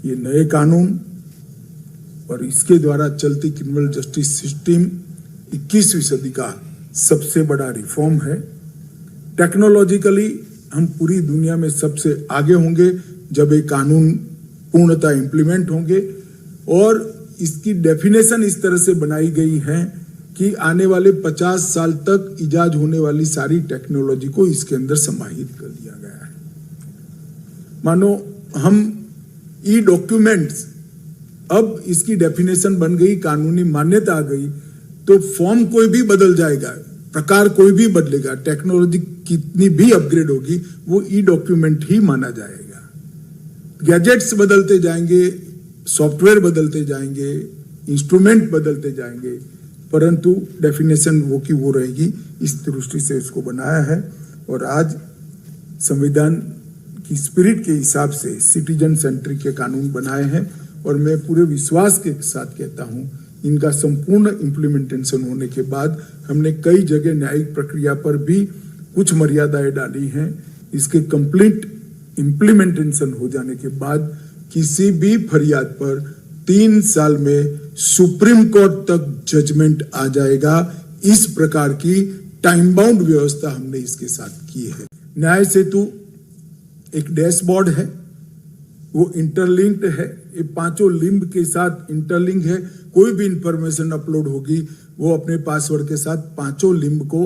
ये नए कानून और इसके द्वारा चलती क्रिमिनल जस्टिस सिस्टम 21वीं सदी का सबसे बड़ा रिफॉर्म है। टेक्नोलॉजिकली हम पूरी दुनिया में सबसे आगे होंगे जब ये कानून पूर्णतः इंप्लीमेंट होंगे, और इसकी डेफिनेशन इस तरह से बनाई गई है कि आने वाले 50 साल तक इजाद होने वाली सारी टेक्नोलॉजी को इसके अंदर समाहित कर दिया गया है। मानो हम ई डॉक्यूमेंट्स, अब इसकी डेफिनेशन बन गई, कानूनी मान्यता आ गई, तो फॉर्म कोई भी बदल जाएगा, प्रकार कोई भी बदलेगा, टेक्नोलॉजी कितनी भी अपग्रेड होगी, वो ई डॉक्यूमेंट ही माना जाएगा। गैजेट्स बदलते जाएंगे, सॉफ्टवेयर बदलते जाएंगे, इंस्ट्रूमेंट बदलते जाएंगे, परंतु डेफिनेशन वो की वो रहेगी। इस दृष्टि से इसको बनाया है और आज संविधान की स्पिरिट के हिसाब से सिटीजन सेंट्रिक के कानून बनाए हैं, और मैं पूरे विश्वास के साथ कहता हूं इनका संपूर्ण इम्प्लीमेंटेशन होने के बाद हमने कई जगह न्यायिक प्रक्रिया पर भी कुछ मर्यादाएं डाली हैं। इसके कंप्लीट इम्प्लीमेंटेशन हो जाने के बाद किसी भी फरियाद पर 3 साल में सुप्रीम कोर्ट तक जजमेंट आ जाएगा। इस प्रकार की टाइम बाउंड व्यवस्था हमने इसके साथ की है। न्याय सेतु एक डैशबोर्ड है, वो इंटरलिंक्ड है, ये 5 लिंब के साथ इंटरलिंक है। कोई भी इंफॉर्मेशन अपलोड होगी वो अपने पासवर्ड के साथ 5 लिंब को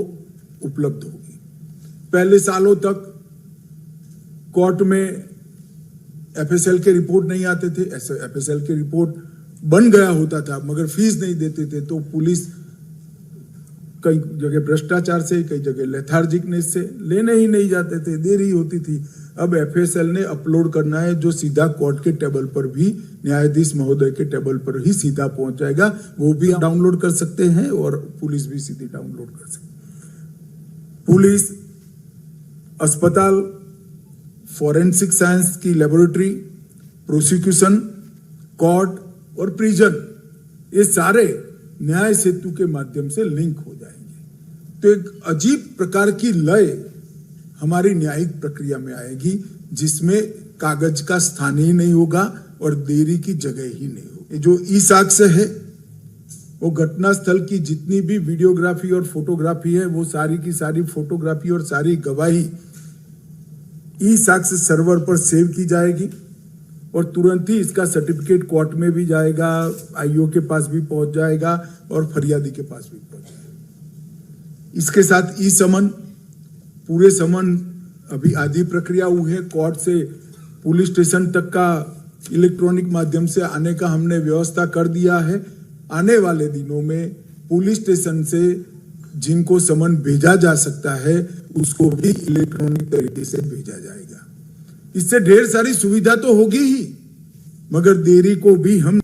उपलब्ध होगी। पहले सालों तक कोर्ट में एफएसएल के रिपोर्ट नहीं आते थे, ऐसे एफएसएल के रिपोर्ट बन गया होता था मगर फीस नहीं देते थे, तो पुलिस कई जगह भ्रष्टाचार से, कई जगह लेथार्जिकनेस से लेने ही नहीं जाते थे, देरी होती थी। अब एफएसएल ने अपलोड करना है जो सीधा कोर्ट के टेबल पर भी, न्यायाधीश महोदय के टेबल पर ही सीधा पहुंच जाएगा, वो भी डाउनलोड कर सकते हैं और पुलिस भी सीधी डाउनलोड कर सकती है। पुलिस, अस्पताल, फॉरेंसिक साइंस की लेबोरेटरी, प्रोसिक्यूशन, कोर्ट और प्रिजन, ये सारे न्याय सेतु के माध्यम से लिंक हो जाएंगे। तो एक अजीब प्रकार की लय हमारी न्यायिक प्रक्रिया में आएगी जिसमें कागज का स्थान ही नहीं होगा और देरी की जगह ही नहीं होगी। जो ई साक्ष्य है वो घटनास्थल की जितनी भी वीडियोग्राफी और फोटोग्राफी है वो सारी की सारी फोटोग्राफी और सारी गवाही ई साक्ष्य सर्वर पर सेव की जाएगी और तुरंत ही इसका सर्टिफिकेट कोर्ट में भी जाएगा, आईओ के पास भी पहुंच जाएगा और फरियादी के पास भी पहुंच जाएगा। इसके साथ ई समन, पूरे समन अभी आधी प्रक्रिया हुई है, कोर्ट से पुलिस स्टेशन तक का इलेक्ट्रॉनिक माध्यम से आने का हमने व्यवस्था कर दिया है। आने वाले दिनों में पुलिस स्टेशन से जिनको समन भेजा जा सकता है उसको भी इलेक्ट्रॉनिक तरीके से भेजा जाएगा। इससे ढेर सारी सुविधा तो होगी ही, मगर देरी को भी हम